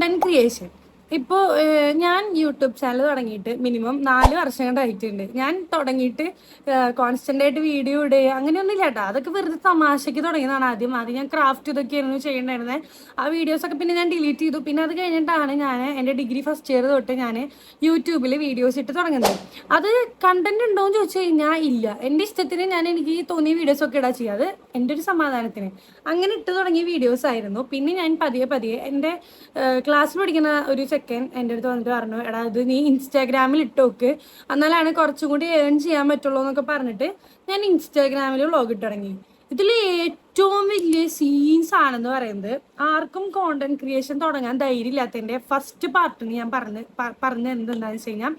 Content creation. ഇപ്പോൾ ഞാൻ YouTube channel തുടങ്ങിയിട്ട് മിനിമം 4 വർഷം കണ്ടായിട്ടുണ്ട്. ഞാൻ തുടങ്ങിയിട്ട് കോൺസ്റ്റന്റ് ആയിട്ട് വീഡിയോ ഇടുക അങ്ങനെയൊന്നും ഇല്ല കേട്ടോ. അതൊക്കെ വെറുതെ തമാശയ്ക്ക് തുടങ്ങിയതാണ്. ആദ്യം ഞാൻ ക്രാഫ്റ്റ് ഇതൊക്കെയായിരുന്നു ചെയ്യേണ്ടായിരുന്നത്. ആ വീഡിയോസൊക്കെ പിന്നെ ഞാൻ ഡിലീറ്റ് ചെയ്തു. പിന്നെ അത് കഴിഞ്ഞിട്ടാണ് ഞാൻ എൻ്റെ ഡിഗ്രി ഫസ്റ്റ് ഇയർ തൊട്ട് ഞാൻ യൂട്യൂബിൽ വീഡിയോസ് ഇട്ട് തുടങ്ങുന്നത്. അത് കണ്ടന്റ് ഉണ്ടോ എന്ന് ചോദിച്ചു കഴിഞ്ഞാൽ ഇല്ല. എൻ്റെ ഇഷ്ടത്തിന് എനിക്ക് തോന്നിയ വീഡിയോസൊക്കെ ഇടാൻ ചെയ്യുക. അത് എൻ്റെ ഒരു സമാധാനത്തിന് അങ്ങനെ ഇട്ട് തുടങ്ങിയ വീഡിയോസ് ആയിരുന്നു. പിന്നെ ഞാൻ പതിയെ എൻ്റെ ക്ലാസ്സിൽ പഠിക്കുന്ന ഒരു ചെക്കൻ എൻ്റെ അടുത്ത് വന്നിട്ട് പറഞ്ഞു, എടാ ഇത് നീ ഇൻസ്റ്റാഗ്രാമിൽ ഇട്ടോക്ക്, എന്നാലാണ് കുറച്ചും കൂടി ഏൺ ചെയ്യാൻ പറ്റുള്ളൂ എന്നൊക്കെ പറഞ്ഞിട്ട് ഞാൻ ഇൻസ്റ്റാഗ്രാമിൽ വ്ളോഗ് ഇട്ട് തുടങ്ങി. ഇതിൽ ഏറ്റവും വലിയ സീൻസ് ആണെന്ന് പറയുന്നത്, ആർക്കും കോണ്ടന്റ് ക്രിയേഷൻ തുടങ്ങാൻ ധൈര്യമില്ലാത്തതിൻ്റെ ഫസ്റ്റ് പാർട്ടിന് ഞാൻ പറഞ്ഞു എന്താണെന്ന് വെച്ച് കഴിഞ്ഞാൽ,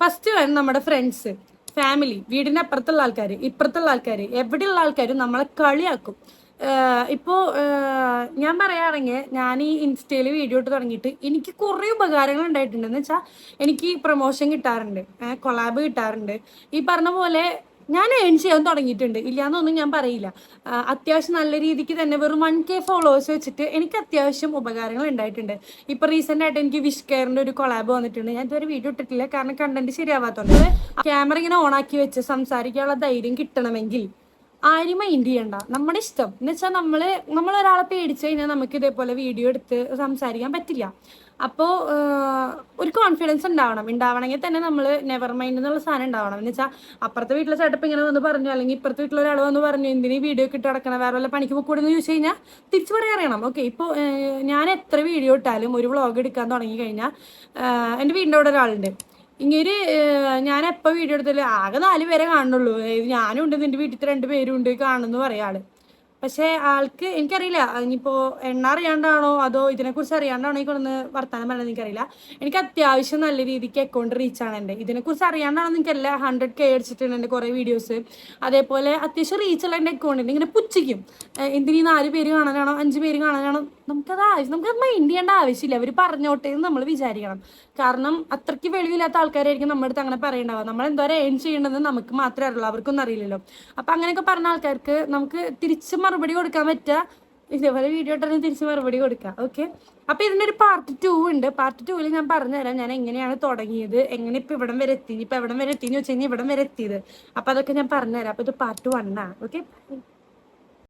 ഫസ്റ്റ് വേണം നമ്മുടെ ഫ്രണ്ട്സ്, ഫാമിലി, വീടിൻ്റെ അപ്പുറത്തുള്ള ആൾക്കാർ, ഇപ്പുറത്തുള്ള ആൾക്കാർ, എവിടെയുള്ള ആൾക്കാരും നമ്മളെ കളിയാക്കും. ഇപ്പോൾ ഞാൻ പറയുകയാണെങ്കിൽ ഞാൻ ഈ ഇൻസ്റ്റയിൽ വീഡിയോ ഇട്ട് തുടങ്ങിയിട്ട് എനിക്ക് കുറേ ഉപകാരങ്ങൾ ഉണ്ടായിട്ടുണ്ട്. എന്ന് വെച്ചാൽ എനിക്ക് പ്രൊമോഷൻ കിട്ടാറുണ്ട്, കൊളാബ് കിട്ടാറുണ്ട്. ഈ പറഞ്ഞ പോലെ ഞാൻ ഏൺ ചെയ്യാൻ തുടങ്ങിയിട്ടുണ്ട്, ഇല്ലയെന്നൊന്നും ഞാൻ പറയില്ല. അത്യാവശ്യം നല്ല രീതിക്ക് തന്നെ വെറും 1K ഫോളോവേഴ്സ് വെച്ചിട്ട് എനിക്ക് അത്യാവശ്യം ഉപകാരങ്ങൾ ഉണ്ടായിട്ടുണ്ട്. ഇപ്പോൾ റീസെൻ്റ് ആയിട്ട് എനിക്ക് വിഷ് കെയറിൻ്റെ ഒരു കൊളാബ് വന്നിട്ടുണ്ട്. ഞാൻ ഇതുവരെ വീഡിയോ ഇട്ടിട്ടില്ല, കാരണം കണ്ടന്റ് ശരിയാവാത്തതുകൊണ്ട്. ക്യാമറ ഇങ്ങനെ ഓണാക്കി വെച്ച് സംസാരിക്കാനുള്ള ധൈര്യം കിട്ടണമെങ്കിൽ ആരും മൈൻഡ് ചെയ്യണ്ട, നമ്മുടെ ഇഷ്ടം. എന്ന് വെച്ചാൽ നമ്മളൊരാളെ പേടിച്ചു കഴിഞ്ഞാൽ നമുക്ക് ഇതേപോലെ വീഡിയോ എടുത്ത് സംസാരിക്കാൻ പറ്റില്ല. അപ്പോൾ ഒരു കോൺഫിഡൻസ് ഉണ്ടാവണമെങ്കിൽ തന്നെ നമ്മൾ നെവർ മൈൻഡ് എന്നുള്ള സാധനം ഉണ്ടാവണം. എന്ന് വെച്ചാൽ അപ്പുറത്തെ വീട്ടിലെ സെറ്റപ്പ് ഇങ്ങനെ വന്ന് പറഞ്ഞു, അല്ലെങ്കിൽ ഇപ്പുറത്തെ വീട്ടിലെ ഒരാൾ വന്ന് പറഞ്ഞു എന്തിനീ വീഡിയോ ഒക്കെ ഇട്ട് കിടക്കണം, വേറെ വല്ല പണിക്ക് പോയിക്കൂടെന്ന് ചോദിച്ചു കഴിഞ്ഞാൽ തിരിച്ചു പറയാൻ അറിയണം. ഓക്കെ, ഇപ്പോൾ ഞാൻ എത്ര വീഡിയോ ഇട്ടാലും ഒരു വ്ളോഗ് എടുക്കാൻ തുടങ്ങി കഴിഞ്ഞാൽ എൻ്റെ വീടിൻ്റെ അവിടെ ഒരാളുണ്ട്. ഇങ്ങനെ ഞാൻ എപ്പോൾ വീഡിയോ എടുത്താലും ആകെ 4 പേരെ കാണുന്നുള്ളൂ. ഞാനും ഉണ്ട്, നിൻ്റെ വീട്ടിൽ 2 പേരും ഉണ്ട് കാണുന്നു പറയാം ആള്. പക്ഷേ ആൾക്ക് എനിക്കറിയില്ല, ഇനിയിപ്പോൾ എണ്ണ അറിയാണ്ടാണോ അതോ ഇതിനെക്കുറിച്ച് അറിയാണ്ടാണോ ഈ കൊണ്ടൊന്ന് വർത്താനം പറഞ്ഞത് എനിക്കറിയില്ല. എനിക്ക് അത്യാവശ്യം നല്ല രീതിക്ക് അക്കൗണ്ട് റീച്ചാണ് എൻ്റെ. ഇതിനെക്കുറിച്ച് അറിയാണ്ടാണോ എനിക്കല്ല, 100K അടിച്ചിട്ടുണ്ട് എൻ്റെ കുറേ വീഡിയോസ്. അതേപോലെ അത്യാവശ്യം റീച്ചുള്ള എൻ്റെ അക്കൗണ്ടിൽ ഇങ്ങനെ പുച്ഛിക്കും, എന്തിനീ 4 പേര് കാണാനാണോ 5 പേര് കാണാനാണോ, നമുക്കത് മൈൻഡ് ചെയ്യേണ്ട ആവശ്യമില്ല. അവർ പറഞ്ഞോട്ടെ എന്ന് നമ്മൾ വിചാരിക്കണം. കാരണം അത്രയ്ക്ക് വെളിവില്ലാത്ത ആൾക്കാരായിരിക്കും നമ്മുടെ അടുത്ത് അങ്ങനെ പറയേണ്ടാവുക. നമ്മൾ എന്തോരം ഏൺ ചെയ്യേണ്ടതെന്ന് നമുക്ക് മാത്രമേ അറിയുള്ളൂ, അവർക്കൊന്നും അറിയില്ലല്ലോ. അപ്പം അങ്ങനെയൊക്കെ പറഞ്ഞ ആൾക്കാർക്ക് നമുക്ക് തിരിച്ച് മറുപടി കൊടുക്കാൻ പറ്റുക, ഇതേപോലെ വീഡിയോ ഇട്ടാൽ തിരിച്ച് മറുപടി കൊടുക്കാം. ഓക്കെ, അപ്പോൾ ഇതിൻ്റെ ഒരു പാർട്ട് 2 ഉണ്ട്. പാർട്ട് 2 ഞാൻ പറഞ്ഞുതരാം ഞാൻ എങ്ങനെയാണ് തുടങ്ങിയത്, എങ്ങനെ ഇപ്പം ഇവിടം വരെ എത്തി, ഇപ്പം എവിടം വരെ എത്തിയെന്ന് വെച്ച് കഴിഞ്ഞാൽ ഇവിടം വരെ എത്തിയത്. അപ്പോൾ അതൊക്കെ ഞാൻ പറഞ്ഞുതരാം. അപ്പോൾ ഇത് പാർട്ട് 1 ആണ്. ഓക്കെ.